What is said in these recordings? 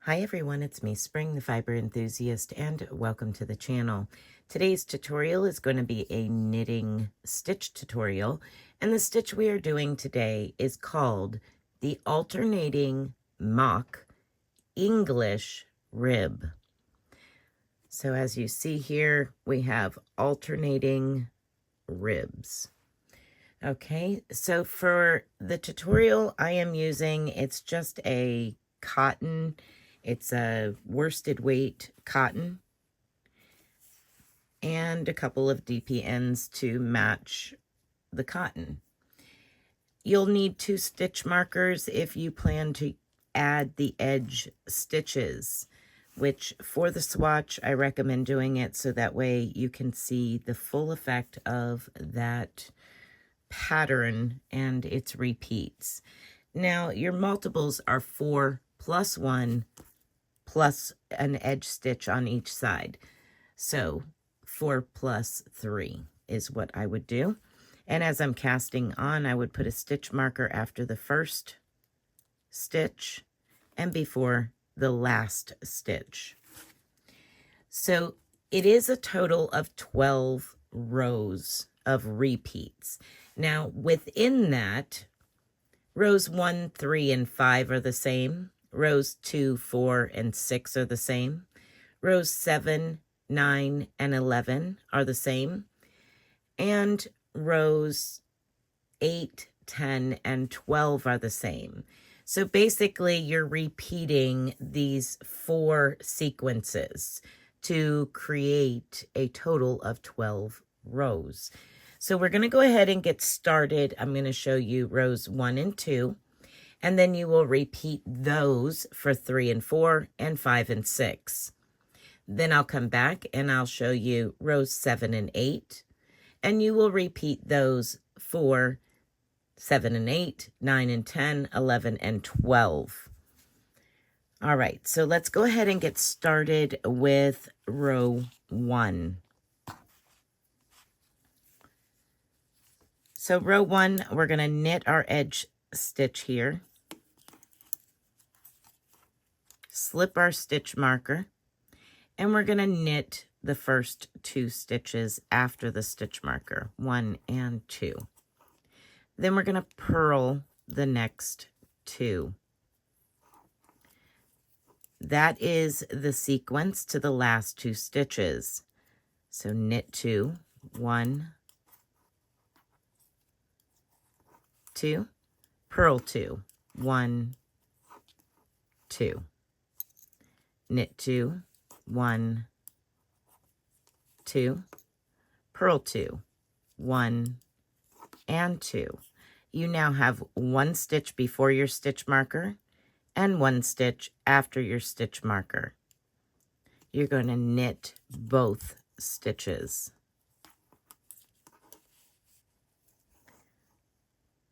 Hi everyone, it's me, Spring, the fiber enthusiast, and welcome to the channel. Today's tutorial is going to be a knitting stitch tutorial, and the stitch we are doing today is called the Alternating Mock English Rib. So as you see here, we have alternating ribs. Okay, so for the tutorial I am using, it's just a cotton. It's a worsted weight cotton and a couple of DPNs to match the cotton. You'll need 2 stitch markers if you plan to add the edge stitches, which for the swatch, I recommend doing it so that way you can see the full effect of that pattern and its repeats. Now, your multiples are 4 plus 1 plus an edge stitch on each side. So 4 plus 3 is what I would do. And as I'm casting on, I would put a stitch marker after the first stitch and before the last stitch. So it is a total of 12 rows of repeats. Now within that, rows 1, 3, and 5 are the same. Rows 2, 4, and 6 are the same. Rows 7, 9, and 11 are the same. And rows 8, 10, and 12 are the same. So basically, you're repeating these 4 sequences to create a total of 12 rows. So we're going to go ahead and get started. I'm going to show you rows 1 and 2. And then you will repeat those for 3 and 4 and 5 and 6. Then I'll come back and I'll show you rows 7 and 8. And you will repeat those for 7 and 8, 9 and 10, 11 and 12. All right, so let's go ahead and get started with row 1. So row 1, we're going to knit our edge stitch here. Slip our stitch marker, and we're going to knit the first 2 stitches after the stitch marker, 1 and 2. Then we're going to purl the next 2. That is the sequence to the last 2 stitches. So knit 2, 1, 2, purl 2, 1, 2. Knit 2, 1, 2, purl 2, 1, and 2. You now have 1 stitch before your stitch marker and 1 stitch after your stitch marker. You're going to knit both stitches.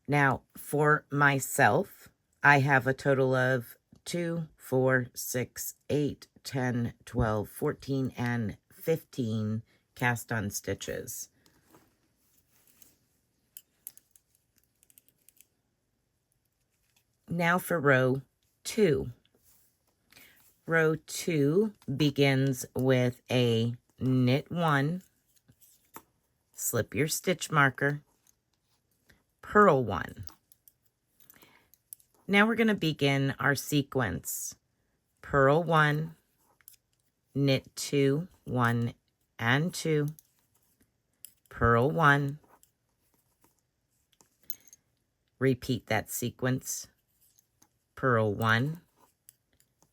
Now, for myself, I have a total of 2, 4, 6, 8, 10, 12, 14, and 15 cast on stitches. Now for row 2. Row 2 begins with a knit 1, slip your stitch marker, purl 1. Now we're going to begin our sequence. Purl 1, knit 2, 1 and 2, purl 1, repeat that sequence, purl 1,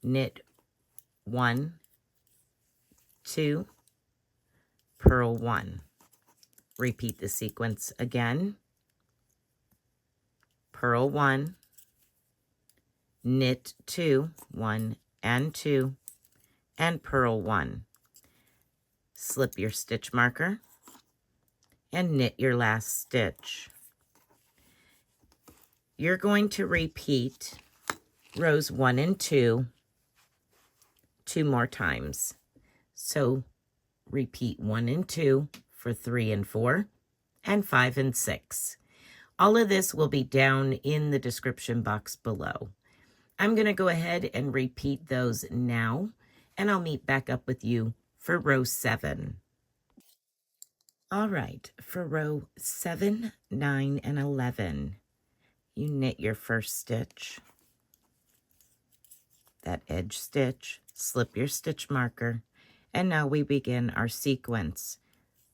knit 1, 2, purl 1. Repeat the sequence again, purl 1, knit 2, 1 and 2, and purl 1. Slip your stitch marker and knit your last stitch. You're going to repeat rows 1 and 2 more times. So repeat 1 and 2 for 3 and 4 and 5 and 6. All of this will be down in the description box below. I'm going to go ahead and repeat those now, and I'll meet back up with you for row 7. All right, for row 7, 9, and 11, you knit your first stitch, that edge stitch, slip your stitch marker, and now we begin our sequence.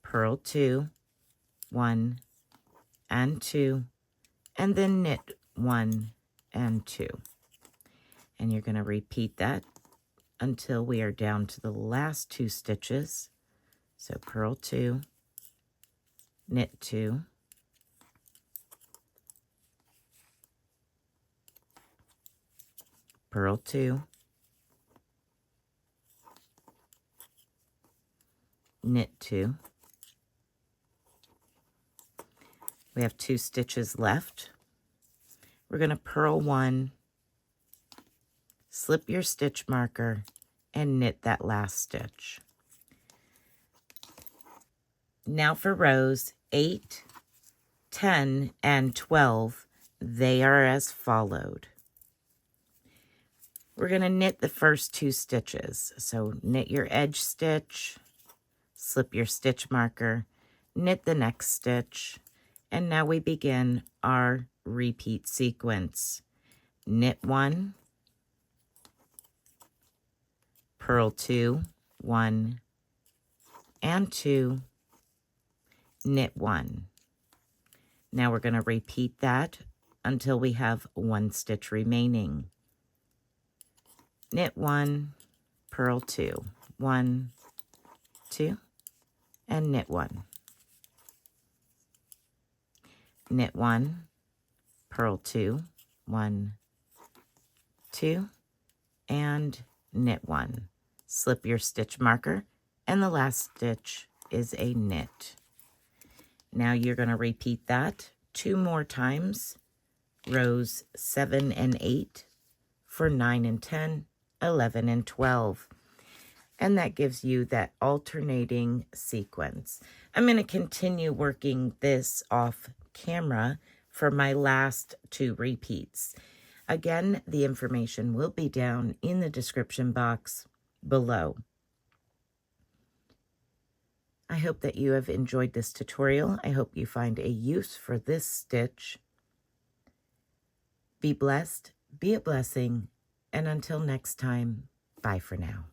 Purl 2, 1, and 2, and then knit 1 and 2. And you're going to repeat that until we are down to the last 2 stitches. So purl 2, knit 2, purl 2, knit 2. We have 2 stitches left. We're going to purl 1, slip your stitch marker, and knit that last stitch. Now for rows 8, 10, and 12, they are as followed. We're going to knit the first 2 stitches. So knit your edge stitch, slip your stitch marker, knit the next stitch, and now we begin our repeat sequence. Knit 1, purl 2, 1, and 2, knit 1. Now we're going to repeat that until we have 1 stitch remaining. Knit 1, purl 2, 1, 2, and knit 1. Knit 1, purl 2, 1, 2, and knit 1. Slip your stitch marker, and the last stitch is a knit. Now you're going to repeat that 2 more times, rows 7 and 8 for 9 and 10, 11 and 12. And that gives you that alternating sequence. I'm going to continue working this off camera for my last 2 repeats. Again, the information will be down in the description box below. I hope that you have enjoyed this tutorial. I hope you find a use for this stitch. Be blessed, be a blessing, and until next time, bye for now.